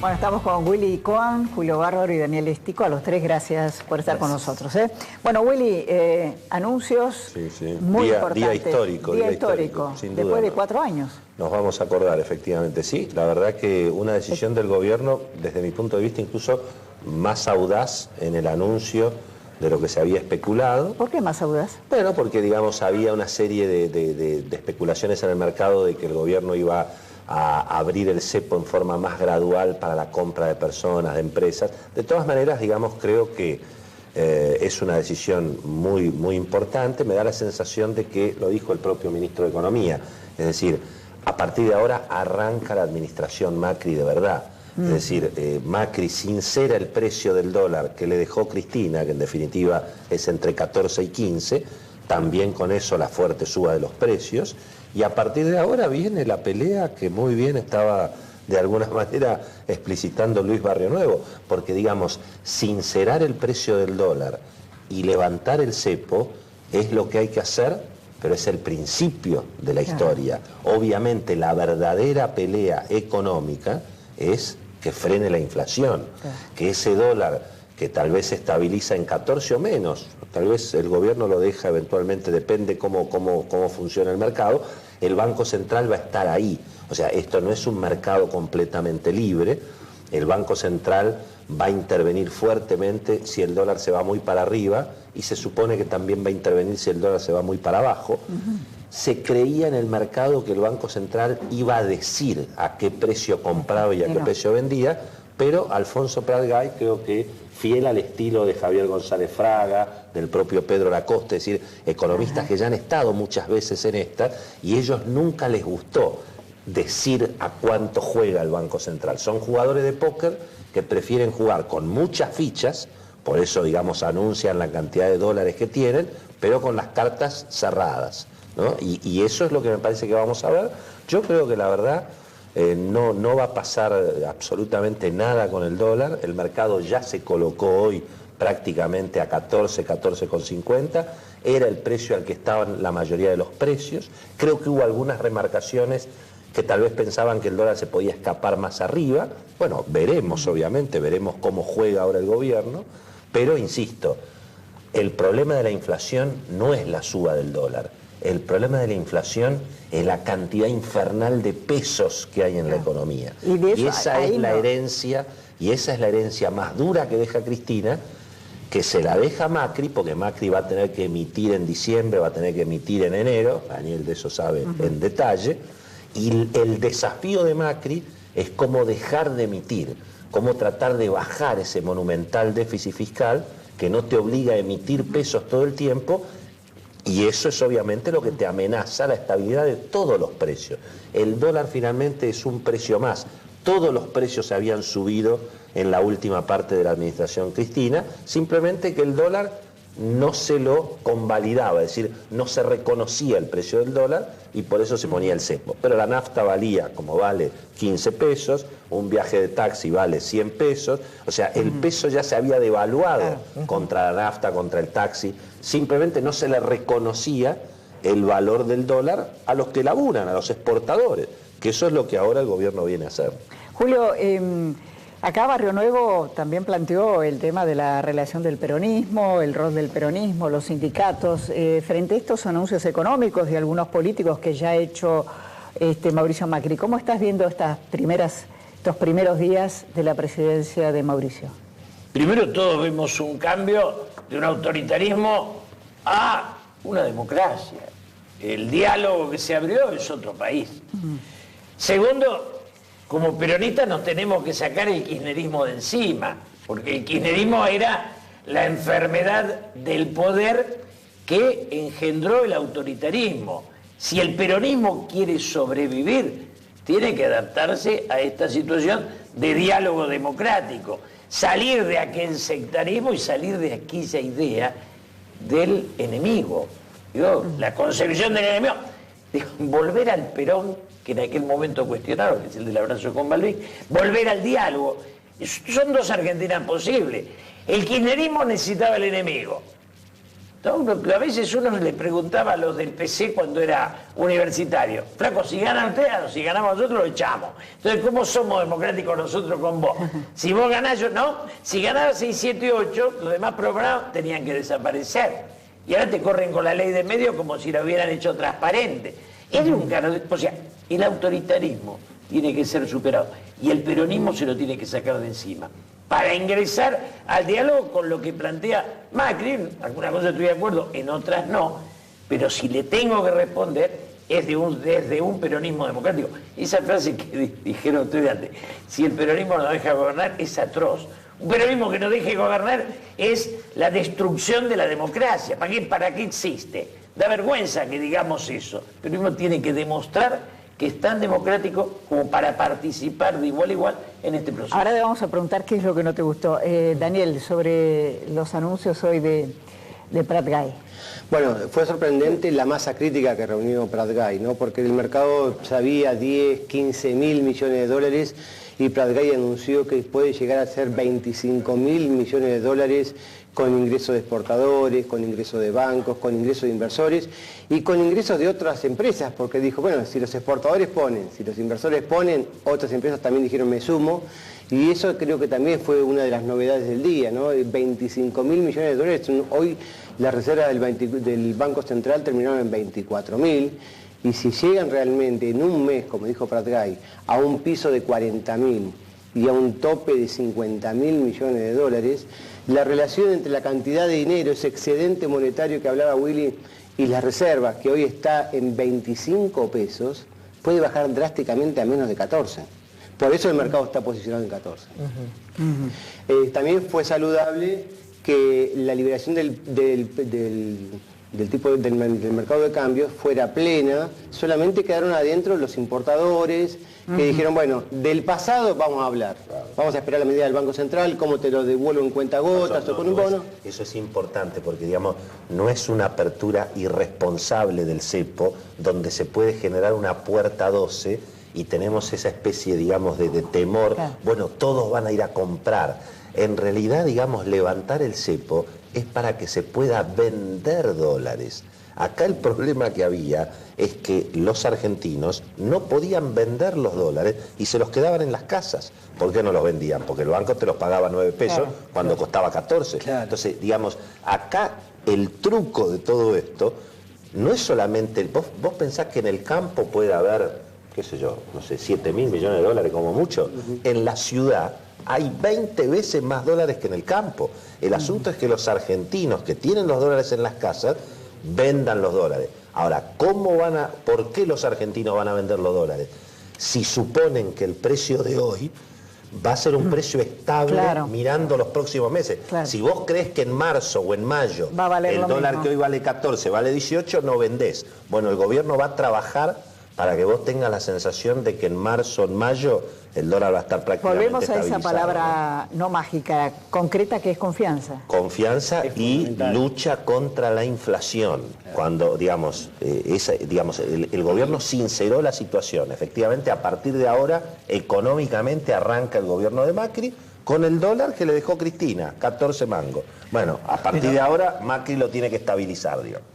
Bueno, estamos con Willy Coan, Julio Bárbaro y Daniel Estico. A los tres, gracias por estar con nosotros. Bueno, Willy, anuncios muy importantes. Día histórico, sin duda. Después de 4 años. Nos vamos a acordar, efectivamente, sí. La verdad que una decisión del gobierno, desde mi punto de vista, incluso más audaz en el anuncio de lo que se había especulado. ¿Por qué más audaz? Bueno, porque, digamos, había una serie de especulaciones en el mercado de que el gobierno iba a abrir el cepo en forma más gradual para la compra de personas, de empresas. De todas maneras, digamos, creo que es una decisión muy importante. Me da la sensación de que lo dijo el propio ministro de Economía. Es decir, a partir de ahora arranca la administración Macri de verdad. Es decir, Macri sincera el precio del dólar que le dejó Cristina, que en definitiva es entre 14 y 15, también con eso la fuerte suba de los precios, y a partir de ahora viene la pelea que muy bien estaba de alguna manera explicitando Luis Barrio Nuevo, porque digamos, sincerar el precio del dólar y levantar el cepo es lo que hay que hacer, pero es el principio de la historia. Obviamente la verdadera pelea económica es que frene la inflación, que ese dólar que tal vez se estabiliza en 14 o menos, tal vez el gobierno lo deja eventualmente, depende cómo funciona el mercado, el Banco Central va a estar ahí. O sea, esto no es un mercado completamente libre, el Banco Central va a intervenir fuertemente si el dólar se va muy para arriba y se supone que también va a intervenir si el dólar se va muy para abajo. Se creía en el mercado que el Banco Central iba a decir a qué precio compraba y a qué precio vendía, pero Alfonso Prat-Gay, creo que fiel al estilo de Javier González Fraga, del propio Pedro Lacoste, es decir, economistas que ya han estado muchas veces en esta, y ellos nunca les gustó decir a cuánto juega el Banco Central. Son jugadores de póker que prefieren jugar con muchas fichas, por eso, digamos, anuncian la cantidad de dólares que tienen, pero con las cartas cerradas, ¿no? Y eso es lo que me parece que vamos a ver. Yo creo que la verdad no va a pasar absolutamente nada con el dólar. El mercado ya se colocó hoy prácticamente a 14,50. Era el precio al que estaban la mayoría de los precios. Creo que hubo algunas remarcaciones que tal vez pensaban que el dólar se podía escapar más arriba. Bueno, veremos, obviamente, veremos cómo juega ahora el gobierno, pero insisto, el problema de la inflación no es la suba del dólar. El problema de la inflación es la cantidad infernal de pesos que hay en la economía. Y esa es la herencia, y esa es la herencia más dura que deja Cristina, que se la deja Macri, porque Macri va a tener que emitir en diciembre, va a tener que emitir en enero, Daniel de eso sabe en detalle, y el desafío de Macri es cómo dejar de emitir, cómo tratar de bajar ese monumental déficit fiscal que no te obliga a emitir pesos todo el tiempo. Y eso es obviamente lo que te amenaza la estabilidad de todos los precios. El dólar finalmente es un precio más. Todos los precios se habían subido en la última parte de la administración Cristina, simplemente que el dólar no se lo convalidaba, es decir, no se reconocía el precio del dólar y por eso se ponía el cepo. Pero la nafta valía, como vale, 15 pesos, un viaje de taxi vale 100 pesos, o sea, el peso ya se había devaluado contra la nafta, contra el taxi, simplemente no se le reconocía el valor del dólar a los que laburan, a los exportadores, que eso es lo que ahora el gobierno viene a hacer. Julio, acá Barrio Nuevo también planteó el tema de la relación del peronismo, el rol del peronismo, los sindicatos, frente a estos anuncios económicos de algunos políticos que ya ha hecho Mauricio Macri. ¿Cómo estás viendo estos primeros días de la presidencia de Mauricio? Primero todos vemos un cambio de un autoritarismo a una democracia. El diálogo que se abrió es otro país. Segundo, como peronistas nos tenemos que sacar el kirchnerismo de encima, porque el kirchnerismo era la enfermedad del poder que engendró el autoritarismo. Si el peronismo quiere sobrevivir, tiene que adaptarse a esta situación de diálogo democrático, salir de aquel sectarismo y salir de aquella idea del enemigo. Digo, la concepción del enemigo, volver al Perón, que en aquel momento cuestionaron, que es el del abrazo con Malvic, volver al diálogo. Son dos Argentinas posibles. El kirchnerismo necesitaba el enemigo. A veces uno le preguntaba a los del PC cuando era universitario, flaco, si ganan ustedes, si ganamos nosotros, lo echamos. Entonces, ¿cómo somos democráticos nosotros con vos? Si vos ganás, yo no. Si ganaba 6, 7 y 8, los demás programas tenían que desaparecer. Y ahora te corren con la ley de medios como si la hubieran hecho transparente. Es un caro, o sea, el autoritarismo tiene que ser superado y el peronismo se lo tiene que sacar de encima para ingresar al diálogo con lo que plantea Macri. En algunas cosas estoy de acuerdo, en otras no, pero si le tengo que responder es desde un peronismo democrático. Esa frase que dijeron ustedes antes, si el peronismo no deja gobernar, es atroz. Un peronismo que no deje gobernar es la destrucción de la democracia. ¿Para qué existe? Da vergüenza que digamos eso. El peronismo tiene que demostrar que es tan democrático como para participar de igual a igual en este proceso. Ahora le vamos a preguntar qué es lo que no te gustó. Daniel, sobre los anuncios hoy de Prat Gay. Bueno, fue sorprendente la masa crítica que reunió Prat Gay, ¿no? Porque el mercado sabía 10, 15 mil millones de dólares y Prat Gay anunció que puede llegar a ser 25 mil millones de dólares con ingresos de exportadores, con ingresos de bancos, con ingresos de inversores y con ingresos de otras empresas, porque dijo, bueno, si los exportadores ponen, si los inversores ponen, otras empresas también dijeron me sumo, y eso creo que también fue una de las novedades del día, ¿no? 25 mil millones de dólares, hoy las reservas del Banco Central terminaron en 24 mil, y si llegan realmente en un mes, como dijo Prat Gay, a un piso de 40 mil y a un tope de 50 mil millones de dólares, la relación entre la cantidad de dinero, ese excedente monetario que hablaba Willy, y las reservas, que hoy está en 25 pesos, puede bajar drásticamente a menos de 14. Por eso el mercado está posicionado en 14. También fue saludable que la liberación del mercado de cambios fuera plena, solamente quedaron adentro los importadores que dijeron, bueno, del pasado vamos a hablar, vamos a esperar la medida del Banco Central, cómo te lo devuelvo en cuentagotas o con un bono. Eso es importante porque, digamos, no es una apertura irresponsable del cepo donde se puede generar una puerta 12 y tenemos esa especie, digamos, de temor, bueno, todos van a ir a comprar. En realidad, digamos, levantar el cepo es para que se pueda vender dólares. Acá el problema que había es que los argentinos no podían vender los dólares y se los quedaban en las casas. ¿Por qué no los vendían? Porque el banco te los pagaba 9 pesos cuando costaba 14. Entonces, digamos, acá el truco de todo esto no es solamente... Vos pensás que en el campo puede haber, qué sé yo, no sé, 7 mil millones de dólares como mucho. En la ciudad hay 20 veces más dólares que en el campo. El asunto es que los argentinos que tienen los dólares en las casas vendan los dólares. Ahora, ¿por qué los argentinos van a vender los dólares? Si suponen que el precio de hoy va a ser un precio estable mirando los próximos meses. Si vos crees que en marzo o en mayo el dólar que hoy vale 14 vale 18, no vendés. Bueno, el gobierno va a trabajar para que vos tengas la sensación de que en marzo o en mayo el dólar va a estar prácticamente Volvemos a esa palabra no mágica, concreta, que es confianza. Confianza y lucha contra la inflación. Cuando, digamos, el gobierno sinceró la situación. Efectivamente, a partir de ahora, económicamente arranca el gobierno de Macri con el dólar que le dejó Cristina, 14 mangos. Bueno, a partir de ahora, Macri lo tiene que estabilizar, digamos.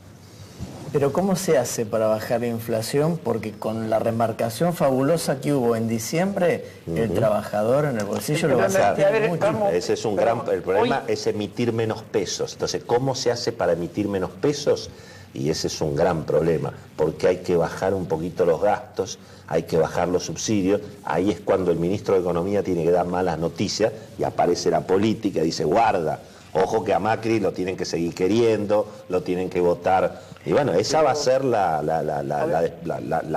Pero ¿cómo se hace para bajar la inflación? Porque con la remarcación fabulosa que hubo en diciembre, el trabajador en el bolsillo lo va a sentir mucho. Ese es el problema es emitir menos pesos. Entonces, ¿cómo se hace para emitir menos pesos? Y ese es un gran problema, porque hay que bajar un poquito los gastos, hay que bajar los subsidios. Ahí es cuando el ministro de Economía tiene que dar malas noticias y aparece la política, dice, guarda, ojo que a Macri lo tienen que seguir queriendo, lo tienen que votar. Y bueno, esa va a ser la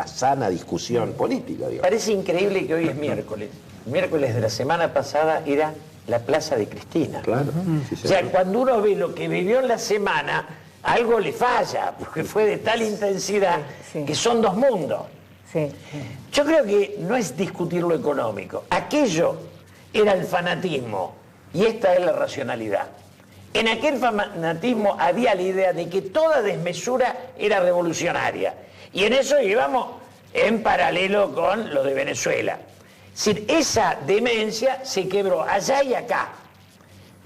sana discusión política, digamos. Parece increíble que hoy es miércoles. El miércoles de la semana pasada era la Plaza de Cristina. Claro. O sea, cuando uno ve lo que vivió en la semana, algo le falla, porque fue de tal intensidad que son dos mundos. Yo creo que no es discutir lo económico. Aquello era el fanatismo y esta es la racionalidad. En aquel fanatismo había la idea de que toda desmesura era revolucionaria. Y en eso íbamos en paralelo con lo de Venezuela. Es decir, esa demencia se quebró allá y acá.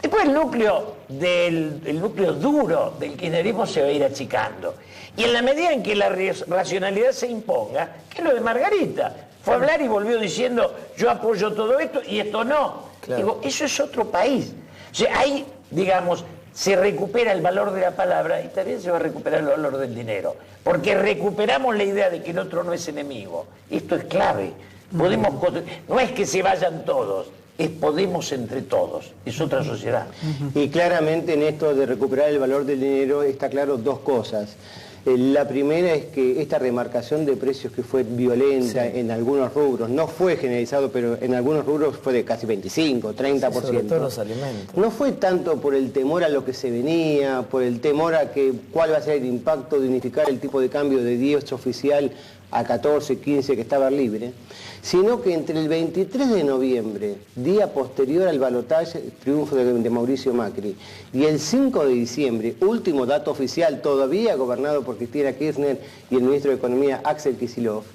Después el núcleo duro del kirchnerismo se va a ir achicando. Y en la medida en que la racionalidad se imponga, que es lo de Margarita, fue a hablar y volvió diciendo, yo apoyo todo esto y esto no. Claro. Digo, eso es otro país. O sea, ahí, digamos, se recupera el valor de la palabra y también se va a recuperar el valor del dinero. Porque recuperamos la idea de que el otro no es enemigo. Esto es clave. No es que se vayan todos, es podemos entre todos. Es otra sociedad. Y claramente en esto de recuperar el valor del dinero está claro dos cosas. La primera es que esta remarcación de precios que fue violenta en algunos rubros, no fue generalizado, pero en algunos rubros fue de casi 25, 30%. Sí, sobre todo los alimentos. No fue tanto por el temor a lo que se venía, por el temor a que cuál va a ser el impacto de unificar el tipo de cambio de 10 oficial a 14, 15 que estaba libre, sino que entre el 23 de noviembre, día posterior al balotaje, triunfo de Mauricio Macri, y el 5 de diciembre, último dato oficial, todavía gobernado por Cristina Kirchner y el ministro de Economía Axel Kicillof,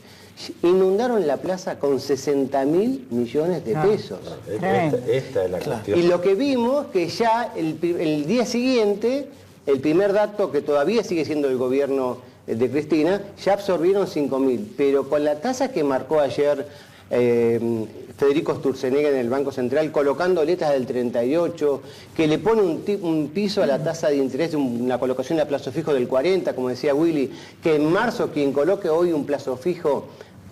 inundaron la plaza con 60.000 millones de pesos. Esta es la cuestión. Y lo que vimos que ya el día siguiente, el primer dato que todavía sigue siendo el gobierno de Cristina, ya absorbieron 5.000, pero con la tasa que marcó ayer Federico Sturzenegger en el Banco Central, colocando letras del 38, que le pone un piso a la tasa de interés, una colocación a plazo fijo del 40, como decía Willy, que en marzo quien coloque hoy un plazo fijo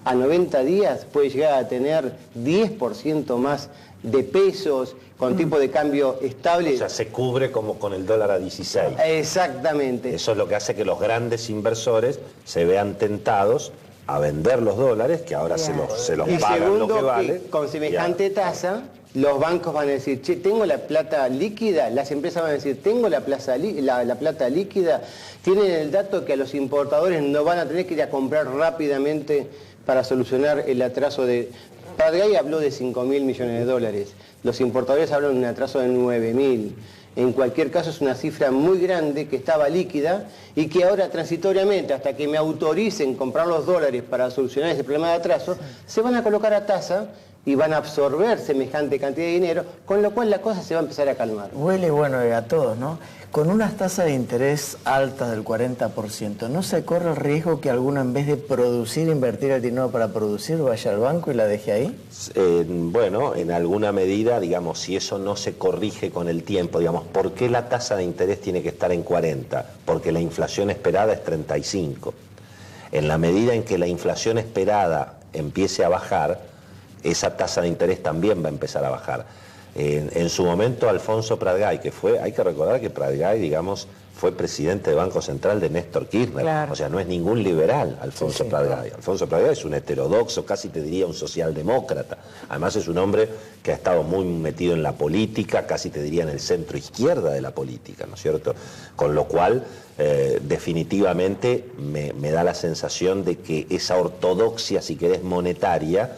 a 90 días puede llegar a tener 10% más de pesos, con tipo de cambio estable. O sea, se cubre como con el dólar a 16. Exactamente. Eso es lo que hace que los grandes inversores se vean tentados a vender los dólares, que ahora se los Y pagan segundo, lo que vale. con semejante tasa, los bancos van a decir, che, tengo la plata líquida, las empresas van a decir, tengo la plata líquida, tienen el dato que a los importadores no van a tener que ir a comprar rápidamente para solucionar el atraso de... Pradgay habló de 5.000 millones de dólares, los importadores hablan de un atraso de 9.000. En cualquier caso es una cifra muy grande que estaba líquida y que ahora transitoriamente, hasta que me autoricen comprar los dólares para solucionar ese problema de atraso, se van a colocar a tasa y van a absorber semejante cantidad de dinero, con lo cual la cosa se va a empezar a calmar. Huele bueno a todos, ¿no? Con unas tasas de interés altas del 40%, ¿no se corre el riesgo que alguno en vez de producir, invertir el dinero para producir, vaya al banco y la deje ahí? Bueno, en alguna medida, digamos, si eso no se corrige con el tiempo, digamos, ¿por qué la tasa de interés tiene que estar en 40? Porque la inflación esperada es 35. En la medida en que la inflación esperada empiece a bajar, esa tasa de interés también va a empezar a bajar. En su momento, Alfonso Pradgay, que fue, hay que recordar que Pradgay, digamos, fue presidente del Banco Central de Néstor Kirchner. Claro. O sea, no es ningún liberal Alfonso Pradgay. Alfonso Pradgay es un heterodoxo, casi te diría un socialdemócrata. Además es un hombre que ha estado muy metido en la política, casi te diría en el centro izquierda de la política, ¿no es cierto? Con lo cual, definitivamente me da la sensación de que esa ortodoxia, si querés, monetaria,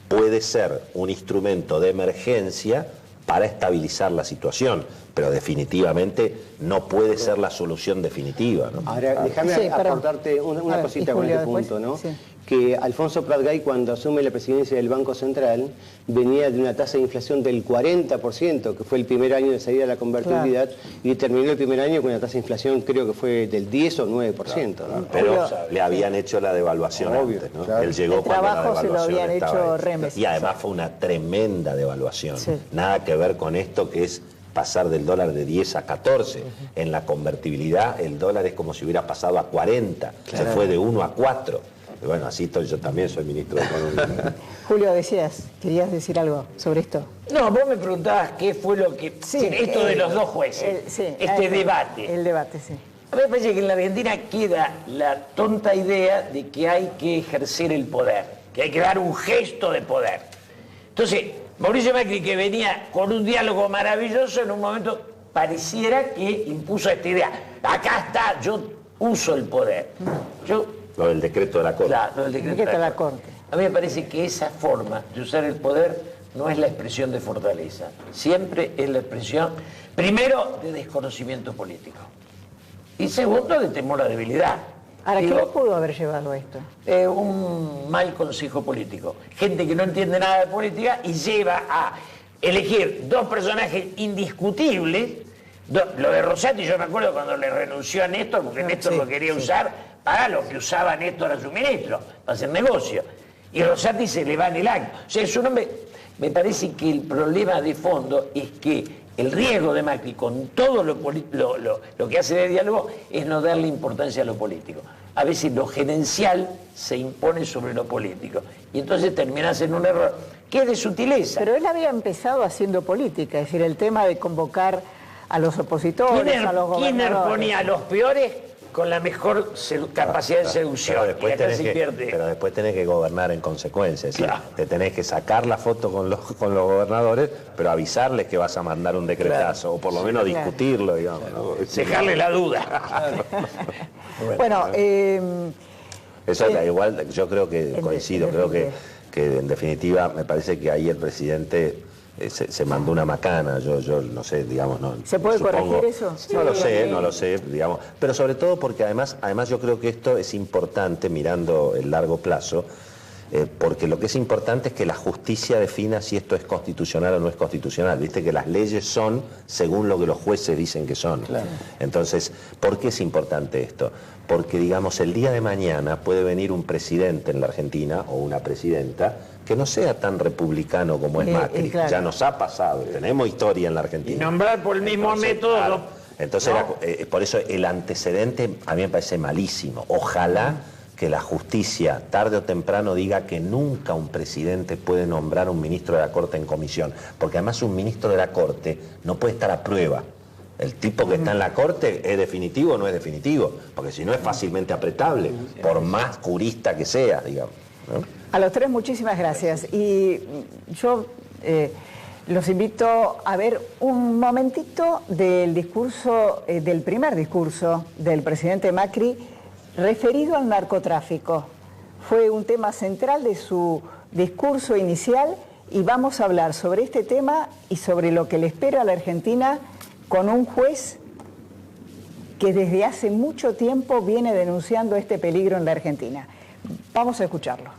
puede ser un instrumento de emergencia para estabilizar la situación, pero definitivamente no puede ser la solución definitiva, ¿no? Ahora, déjame aportarte una cosita con este punto, ¿no? Sí. Que Alfonso Pradgay, cuando asume la presidencia del Banco Central, venía de una tasa de inflación del 40%, que fue el primer año de salida de la convertibilidad, y terminó el primer año con una tasa de inflación, creo que fue del 10 o 9%. ¿no? Pero le habían hecho la devaluación antes, ¿no? Él llegó cuando la devaluación se lo habían hecho remes. Y además fue una tremenda devaluación. Nada que ver con esto que es pasar del dólar de 10 a 14. En la convertibilidad el dólar es como si hubiera pasado a 40. Se fue de 1 a 4. Y bueno, así estoy, yo también soy ministro de Economía. Julio, querías decir algo sobre esto. No, vos me preguntabas qué fue lo que... esto de los dos jueces, debate. El debate, sí. A mí me parece que en la Argentina queda la tonta idea de que hay que ejercer el poder, que hay que dar un gesto de poder. Entonces, Mauricio Macri, que venía con un diálogo maravilloso, en un momento pareciera que impuso esta idea. Acá está, yo uso el poder. Lo del decreto de la Corte. Claro, lo del decreto de la Corte. A mí me parece que esa forma de usar el poder no es la expresión de fortaleza. Siempre es la expresión, primero, de desconocimiento político. Y segundo, de temor a debilidad. Ahora, ¿qué lo pudo haber llevado a esto? Un mal consejo político. Gente que no entiende nada de política y lleva a elegir dos personajes indiscutibles. Lo de Rosati, yo me acuerdo cuando le renunció a Néstor, porque Néstor lo quería usar para lo que usaba Néstor a su ministro, para hacer negocio. Y Rosati se le va en el acto. O sea, su nombre, me parece que el problema de fondo es que el riesgo de Macri con todo lo que hace de diálogo es no darle importancia a lo político. A veces lo gerencial se impone sobre lo político. Y entonces terminas en un error que es de sutileza. Pero él había empezado haciendo política, es decir, el tema de convocar a los opositores, a los gobernadores. Kirchner ponía a los peores con la mejor capacidad de seducción. Pero después tenés que gobernar en consecuencia. Es decir, te tenés que sacar la foto con los gobernadores, pero avisarles que vas a mandar un decretazo, o por lo menos discutirlo, digamos. ¿no? Dejarle la duda. Bueno, eso igual, yo creo que coincido, creo que en definitiva me parece que ahí el presidente se mandó una macana, yo no sé, digamos, no. ¿Se puede corregir eso? No lo sé, digamos, pero sobre todo porque además yo creo que esto es importante mirando el largo plazo, porque lo que es importante es que la justicia defina si esto es constitucional o no es constitucional. Viste que las leyes son según lo que los jueces dicen que son. Claro. Entonces, ¿por qué es importante esto? Porque, digamos, el día de mañana puede venir un presidente en la Argentina o una presidenta que no sea tan republicano como es Macri. Claro. Ya nos ha pasado, tenemos historia en la Argentina. Y nombrar por el mismo método. Claro. Entonces, por eso el antecedente a mí me parece malísimo. Ojalá que la justicia tarde o temprano diga que nunca un presidente puede nombrar un ministro de la Corte en comisión, porque además un ministro de la Corte no puede estar a prueba. El tipo que está en la Corte es definitivo o no es definitivo, porque si no es fácilmente apretable, por más jurista que sea, digamos, ¿no? A los tres muchísimas gracias. Y yo los invito a ver un momentito del discurso, del primer discurso del presidente Macri referido al narcotráfico. Fue un tema central de su discurso inicial y vamos a hablar sobre este tema y sobre lo que le espera a la Argentina con un juez que desde hace mucho tiempo viene denunciando este peligro en la Argentina. Vamos a escucharlo.